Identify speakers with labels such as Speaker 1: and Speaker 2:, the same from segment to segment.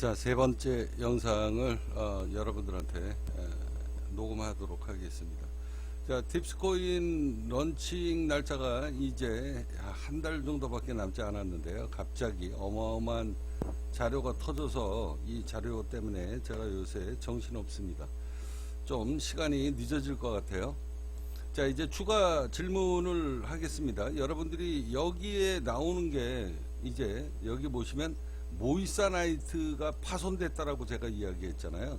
Speaker 1: 자, 세 번째 영상을 여러분들한테 녹음하도록 하겠습니다. 자, 딥스코인 런칭 날짜가 이제 한 달 정도밖에 남지 않았는데요. 갑자기 어마어마한 자료가 터져서 이 자료 때문에 제가 요새 정신없습니다. 좀 시간이 늦어질 것 같아요. 자, 이제 추가 질문을 하겠습니다. 여러분들이 여기에 나오는 게 이제 여기 보시면 모이사나이트가 파손됐다라고 제가 이야기했잖아요.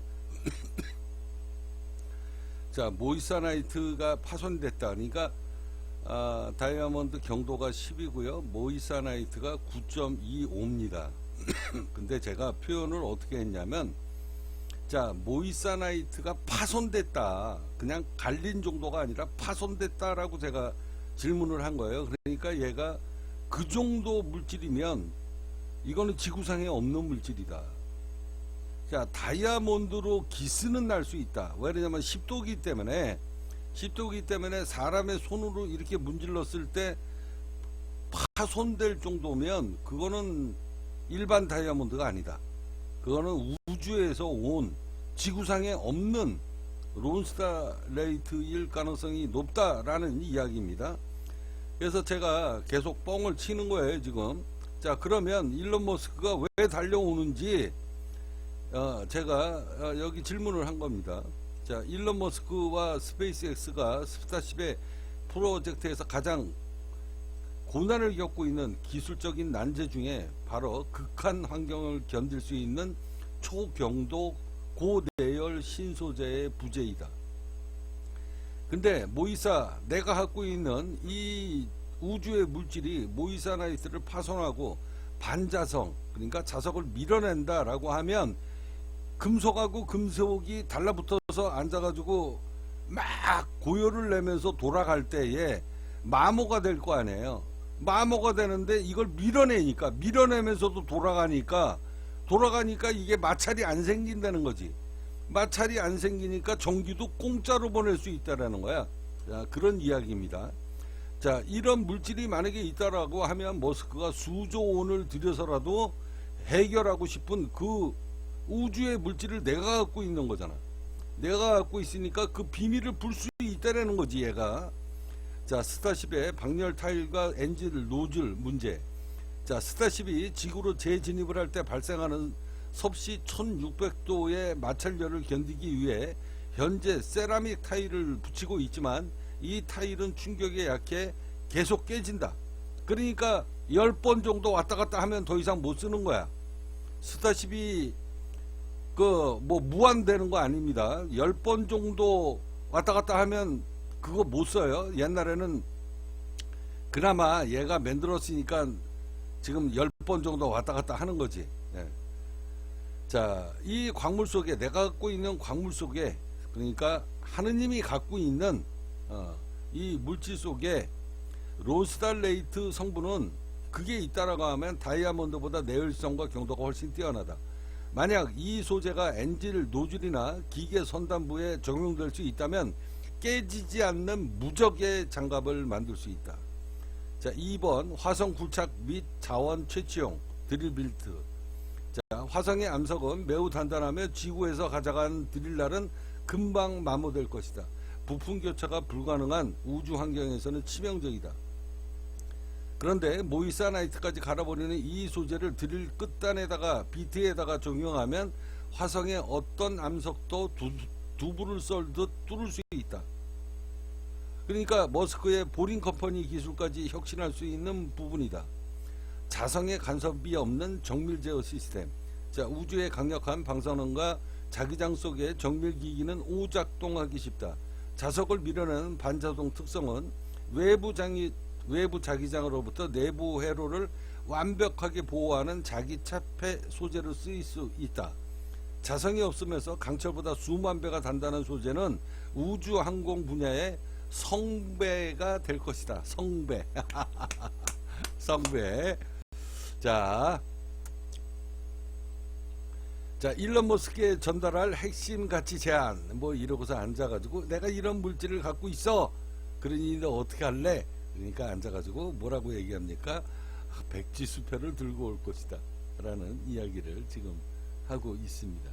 Speaker 1: 자, 모이사나이트가 파손됐다. 그러니까 다이아몬드 경도가 10이고요. 모이사나이트가 9.25입니다. 근데 제가 표현을 어떻게 했냐면, 자, 모이사나이트가 파손됐다. 그냥 갈린 정도가 아니라 파손됐다라고 제가 질문을 한 거예요. 그러니까 얘가 그 정도 물질이면 이거는 지구상에 없는 물질이다. 자, 다이아몬드로 기스는 날 수 있다. 왜냐면 10도기 때문에 사람의 손으로 이렇게 문질렀을 때 파손될 정도면 그거는 일반 다이아몬드가 아니다. 그거는 우주에서 온 지구상에 없는 론스타레이트일 가능성이 높다라는 이야기입니다. 그래서 제가 계속 뻥을 치는 거예요, 지금. 자, 그러면 일론 머스크가 왜 달려오는지 제가 여기 질문을 한 겁니다. 자, 일론 머스크와 스페이스X가 스타쉽의 프로젝트에서 가장 고난을 겪고 있는 기술적인 난제 중에 바로 극한 환경을 견딜 수 있는 초경도 고내열 신소재의 부재이다. 근데 내가 갖고 있는 이 우주의 물질이 모이사나이트를 파손하고 반자성, 그러니까 자석을 밀어낸다라고 하면 금속하고 금속이 달라붙어서 앉아가지고 막 고열을 내면서 돌아갈 때에 마모가 될 거 아니에요. 마모가 되는데 이걸 밀어내면서도 돌아가니까 이게 마찰이 안 생긴다는 거지. 마찰이 안 생기니까 전기도 공짜로 보낼 수 있다라는 거야. 자, 그런 이야기입니다. 자, 이런 물질이 만약에 있다라고 하면 머스크가 수조 원을 들여서라도 해결하고 싶은 그 우주의 물질을 내가 갖고 있는 거잖아. 내가 갖고 있으니까 그 비밀을 풀 수 있다라는 거지, 얘가. 자, 스타쉽의 방열 타일과 엔진 노즐 문제. 자, 스타쉽이 지구로 재진입을 할 때 발생하는 섭씨 1600도의 마찰열을 견디기 위해 현재 세라믹 타일을 붙이고 있지만 이 타일은 충격에 약해 계속 깨진다. 그러니까 10번 정도 왔다 갔다 하면 더 이상 못 쓰는 거야. 스타쉽이 무한되는 거 아닙니다. 10번 정도 왔다 갔다 하면 그거 못 써요. 옛날에는 그나마 얘가 만들었으니까 지금 10번 정도 왔다 갔다 하는 거지. 예. 자, 이 광물 속에, 내가 갖고 있는 광물 속에, 그러니까 하느님이 갖고 있는 이 물질 속에 론스타레이트 성분은 그게 있다라고 하면 다이아몬드보다 내열성과 경도가 훨씬 뛰어나다. 만약 이 소재가 엔진 노즐이나 기계 선단부에 적용될 수 있다면 깨지지 않는 무적의 장갑을 만들 수 있다. 자, 2번 화성 굴착 및 자원 채취용 드릴빌트. 자, 화성의 암석은 매우 단단하며 지구에서 가져간 드릴날은 금방 마모될 것이다. 부품 교체가 불가능한 우주 환경에서는 치명적이다. 그런데 모이사나이트까지 갈아버리는 이 소재를 드릴 끝단에다가 비트에다가 적용하면 화성의 어떤 암석도 두부를 썰듯 뚫을 수 있다. 그러니까 머스크의 보링 컴퍼니 기술까지 혁신할 수 있는 부분이다. 자성의 간섭이 없는 정밀 제어 시스템. 자, 우주의 강력한 방사능과 자기장 속의 정밀 기기는 오작동하기 쉽다. 자석을 밀어내는 반자동 특성은 외부 자기장으로부터 내부 회로를 완벽하게 보호하는 자기차폐 소재로 쓰일 수 있다. 자성이 없으면서 강철보다 수만 배가 단단한 소재는 우주 항공 분야의 성배가 될 것이다. 성배. 성배. 자, 일론 머스크에 전달할 핵심 가치 제안 이러고서 앉아가지고 내가 이런 물질을 갖고 있어. 그러니 너 어떻게 할래? 그러니까 앉아가지고 뭐라고 얘기합니까? 백지수표를 들고 올 것이다 라는 이야기를 지금 하고 있습니다.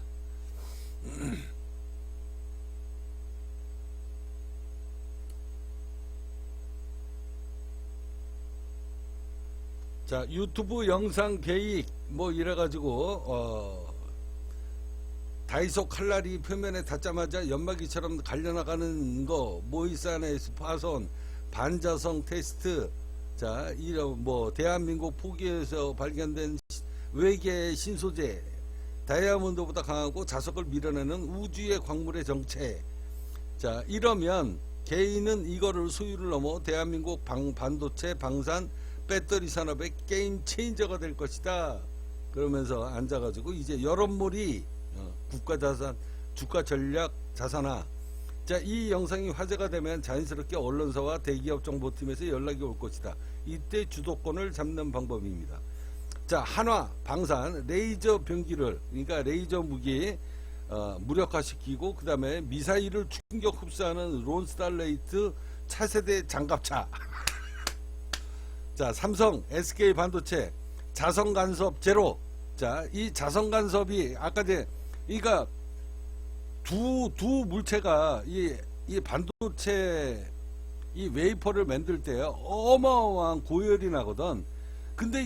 Speaker 1: 자, 유튜브 영상 계획 뭐 이래가지고 다이소 칼날이 표면에 닿자마자 연마기처럼 갈려나가는 거, 모이산에서 파손, 반자성 테스트, 자, 이런 뭐 대한민국 포기에서 발견된 외계 신소재, 다이아몬드보다 강하고 자석을 밀어내는 우주의 광물의 정체. 자, 이러면 개인은 이거를 소유를 넘어 대한민국 반도체, 방산, 배터리 산업의 게임 체인저가 될 것이다. 그러면서 앉아가지고 이제 여론몰이 국가자산, 주가 전략 자산화. 자, 이 영상이 화제가 되면 자연스럽게 언론사와 대기업 정보팀에서 연락이 올 것이다. 이때 주도권을 잡는 방법입니다. 자, 한화, 방산, 레이저 병기를, 그러니까 레이저 무기 무력화시키고, 그 다음에 미사일을 충격 흡수하는 론스달레이트 차세대 장갑차. 자, 삼성, SK 반도체, 자성 간섭 제로. 자, 이 자성 간섭이 아까 그러니까 두 물체가 이 반도체 이 웨이퍼를 만들 때 어마어마한 고열이 나거든. 근데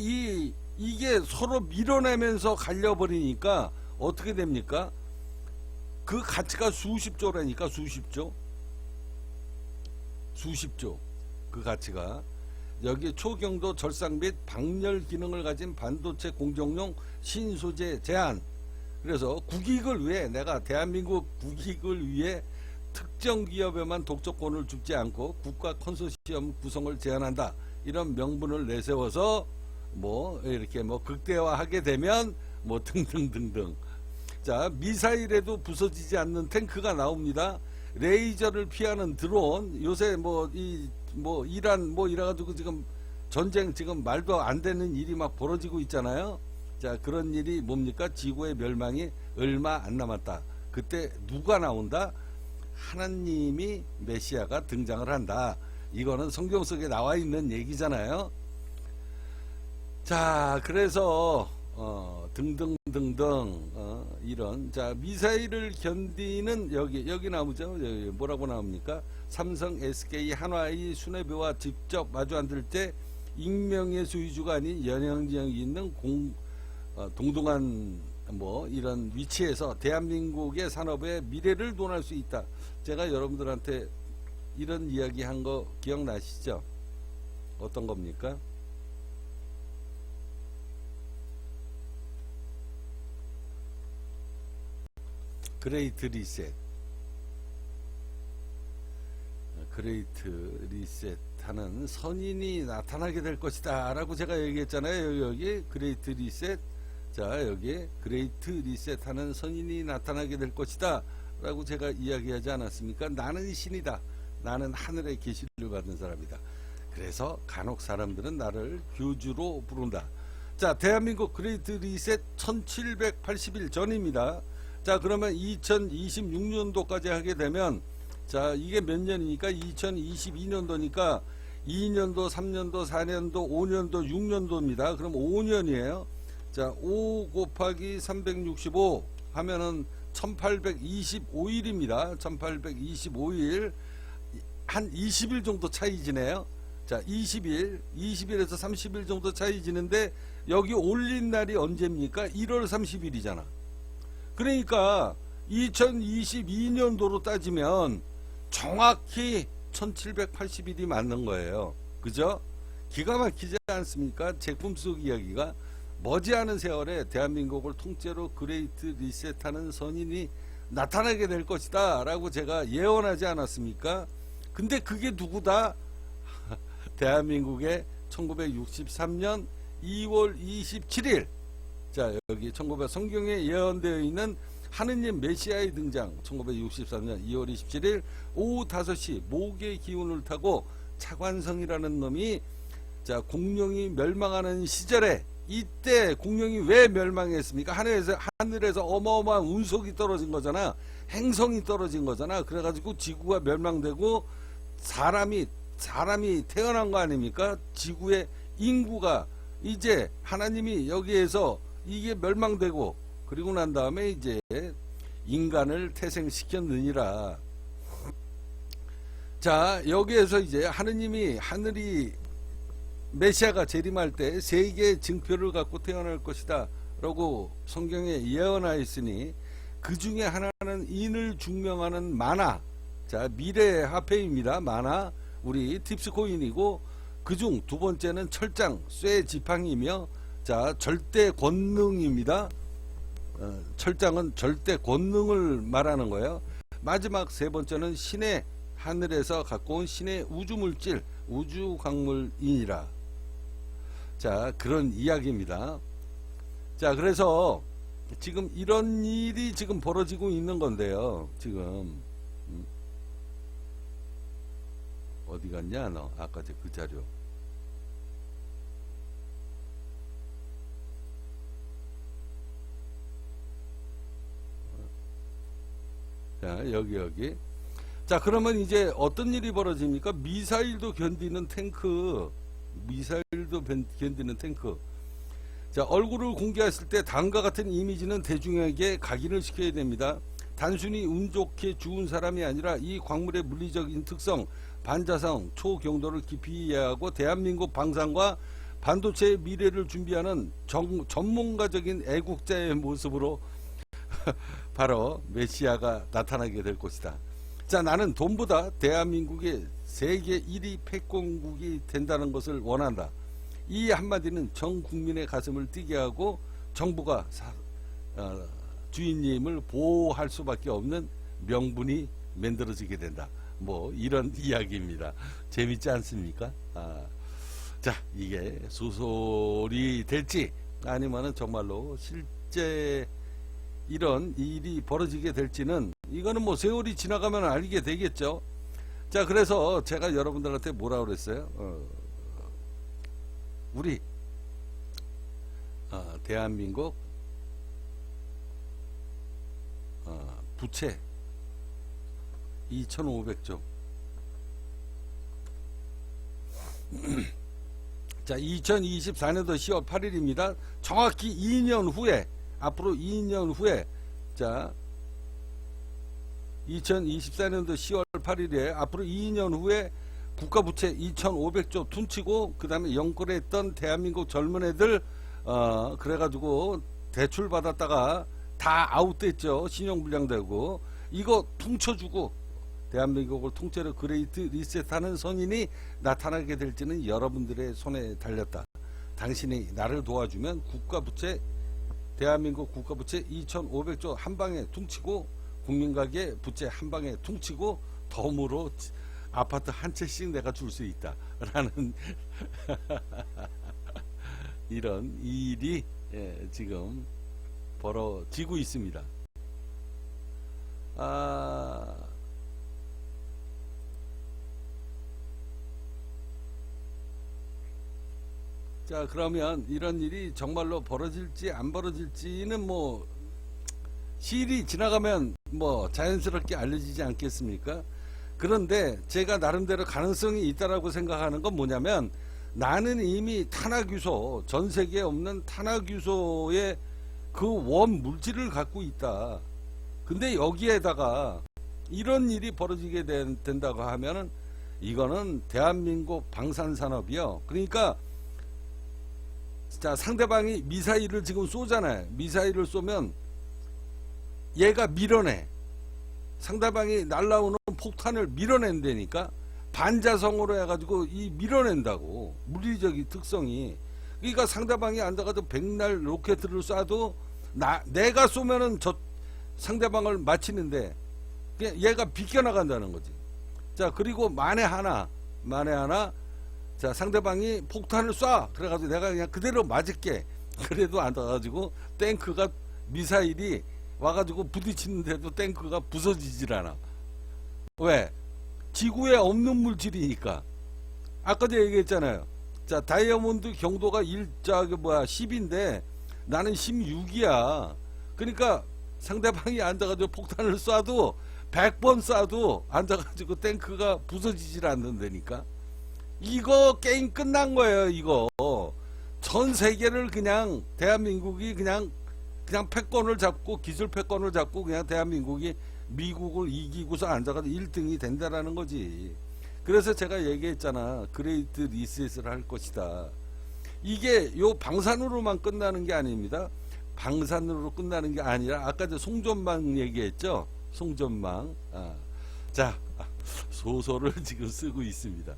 Speaker 1: 이게 서로 밀어내면서 갈려버리니까 어떻게 됩니까? 그 가치가 수십조라니까. 수십조 그 가치가. 여기 초경도 절상 및 방열 기능을 가진 반도체 공정용 신소재 제한. 그래서 국익을 위해, 내가 대한민국 국익을 위해 특정 기업에만 독점권을 주지 않고 국가 컨소시엄 구성을 제한한다. 이런 명분을 내세워서 뭐 이렇게 뭐 극대화하게 되면 뭐 등등등등. 자, 미사일에도 부서지지 않는 탱크가 나옵니다. 레이저를 피하는 드론. 요새 이란 이래가지고 지금 전쟁, 지금 말도 안 되는 일이 막 벌어지고 있잖아요. 자, 그런 일이 뭡니까? 지구의 멸망이 얼마 안 남았다. 그때 누가 나온다? 하나님이, 메시아가 등장을 한다. 이거는 성경 속에 나와 있는 얘기잖아요. 자, 그래서 등등등등 이런, 자, 미사일을 견디는 여기 나오죠. 여기 뭐라고 나옵니까? 삼성, SK, 한화의 수뇌부와 직접 마주 앉을 때 익명의 소유주가 아닌 영향력이 있는 동등한 뭐 이런 위치에서 대한민국의 산업의 미래를 논할 수 있다. 제가 여러분들한테 이런 이야기 한 거 기억나시죠? 어떤 겁니까? 그레이트 리셋. 그레이트 리셋 하는 선인이 나타나게 될 것이다 라고 제가 얘기했잖아요. 여기 그레이트 리셋. 자, 여기 그레이트 리셋 하는 선인이 나타나게 될 것이다 라고 제가 이야기하지 않았습니까? 나는 신이다. 나는 하늘의 계시를 받은 사람이다. 그래서 간혹 사람들은 나를 교주로 부른다. 자, 대한민국 그레이트 리셋 1780일 전입니다. 자, 그러면 2026년도까지 하게 되면, 자, 이게 몇 년이니까 2022년도니까 2년도, 3년도, 4년도, 5년도, 6년도입니다. 그럼 5년이에요. 자, 5 곱하기 365 하면은 1825일입니다. 1825일. 한 20일 정도 차이 지네요. 자, 20일에서 30일 정도 차이 지는데, 여기 올린 날이 언제입니까? 1월 30일이잖아. 그러니까 2022년도로 따지면 정확히 1780일이 맞는 거예요. 그죠? 기가 막히지 않습니까? 제품 속 이야기가. 머지않은 세월에 대한민국을 통째로 그레이트 리셋하는 선인이 나타나게 될 것이다 라고 제가 예언하지 않았습니까? 근데 그게 누구다? 대한민국의 1963년 2월 27일. 자, 여기 성경에 예언되어 있는 하느님 메시아의 등장. 1963년 2월 27일 오후 5시 목의 기운을 타고 차관성이라는 놈이, 자, 공룡이 멸망하는 시절에, 이때 공룡이 왜 멸망했습니까? 하늘에서 어마어마한 운석이 떨어진 거잖아. 행성이 떨어진 거잖아. 그래가지고 지구가 멸망되고 사람이 태어난 거 아닙니까? 지구의 인구가 이제 하나님이 여기에서 이게 멸망되고, 그리고 난 다음에 이제 인간을 태생시켰느니라. 자, 여기에서 이제 하느님이 하늘이 메시아가 재림할 때 세 개의 증표를 갖고 태어날 것이다 라고 성경에 예언하였으니 그 중에 하나는 인을 증명하는 만화, 자 미래 화폐입니다. 만화, 우리 팁스코인이고, 그중 두 번째는 철장, 쇠 지팡이며, 자 절대 권능입니다. 철장은 절대 권능을 말하는 거예요. 마지막 세 번째는 신의 하늘에서 갖고 온 신의 우주물질, 우주광물이니라. 자 그런 이야기입니다. 자 그래서 지금 이런 일이 지금 벌어지고 있는 건데요. 지금 어디 갔냐 너 아까 그 자료. 자 여기. 자 그러면 이제 어떤 일이 벌어집니까? 미사일도 견디는 탱크, 자 얼굴을 공개했을 때 다음과 같은 이미지는 대중에게 각인을 시켜야 됩니다. 단순히 운 좋게 죽은 사람이 아니라 이 광물의 물리적인 특성, 반자성, 초경도를 깊이 이해하고 대한민국 방산과 반도체의 미래를 준비하는 전문가적인 애국자의 모습으로 바로 메시아가 나타나게 될 것이다. 자 나는 돈보다 대한민국의 세계 1위 패권국이 된다는 것을 원한다. 이 한마디는 전 국민의 가슴을 뛰게 하고 정부가 주인님을 보호할 수밖에 없는 명분이 만들어지게 된다. 뭐 이런 이야기입니다. 재밌지 않습니까? 자 이게 소설이 될지 아니면은 정말로 실제 이런 일이 벌어지게 될지는 이거는 뭐 세월이 지나가면 알게 되겠죠. 자 그래서 제가 여러분들한테 뭐라 그랬어요? 우리 대한민국 부채 2,500조. 자 2024년도 10월 8일입니다. 정확히 2년 후에, 앞으로 2년 후에, 자 2024년도 10월 8일에 앞으로 2년 후에 국가부채 2,500조 퉁치고, 그 다음에 영끌했던 대한민국 젊은 애들 그래가지고 대출 받았다가 다 아웃됐죠. 신용불량되고. 이거 퉁쳐주고 대한민국을 통째로 그레이트 리셋하는 선인이 나타나게 될지는 여러분들의 손에 달렸다. 당신이 나를 도와주면 국가부채, 대한민국 국가부채 2,500조 한방에 퉁치고, 국민가계 부채 한방에 퉁치고, 덤으로 아파트 한 채씩 내가 줄 수 있다 라는 이런 일이 지금 벌어지고 있습니다. 자 그러면 이런 일이 정말로 벌어질지 안 벌어질지는 뭐 시일이 지나가면 뭐 자연스럽게 알려지지 않겠습니까? 그런데 제가 나름대로 가능성이 있다라고 생각하는 건 뭐냐면, 나는 이미 탄화규소, 전 세계에 없는 탄화규소의 그 원 물질을 갖고 있다. 근데 여기에다가 이런 일이 벌어지게 된다고 하면은 이거는 대한민국 방산산업이요. 그러니까 자 상대방이 미사일을 지금 쏘잖아요. 미사일을 쏘면 얘가 밀어내. 상대방이 날라오는 폭탄을 밀어낸다니까. 반자성으로 해가지고 이 밀어낸다고. 물리적인 특성이. 그러니까 상대방이 앉아가지고 백날 로켓을 쏴도 내가 쏘면은 저 상대방을 맞히는데 얘가 비껴나간다는 거지. 자 그리고 만에 하나 자 상대방이 폭탄을 쏴. 그래가지고 내가 그냥 그대로 맞을게. 그래도 앉아가지고 탱크가, 미사일이 와가지고 부딪히는데도 탱크가 부서지질 않아. 왜? 지구에 없는 물질이니까. 아까도 얘기했잖아요. 자 다이아몬드 경도가 10인데 나는 16이야. 그러니까 상대방이 앉아가지고 폭탄을 쏴도 100번 쏴도 앉아가지고 탱크가 부서지질 않는다니까. 이거 게임 끝난 거예요. 이거 전 세계를 그냥 대한민국이 그냥 그냥 패권을 잡고 기술 패권을 잡고 그냥 대한민국이 미국을 이기고서 앉아가지고 1등이 된다라는 거지. 그래서 제가 얘기했잖아. 그레이트 리셋을 할 것이다. 이게 요 방산으로만 끝나는 게 아닙니다. 방산으로 끝나는 게 아니라 아까 저 송전망 얘기했죠. 송전망. 자, 소설을 지금 쓰고 있습니다.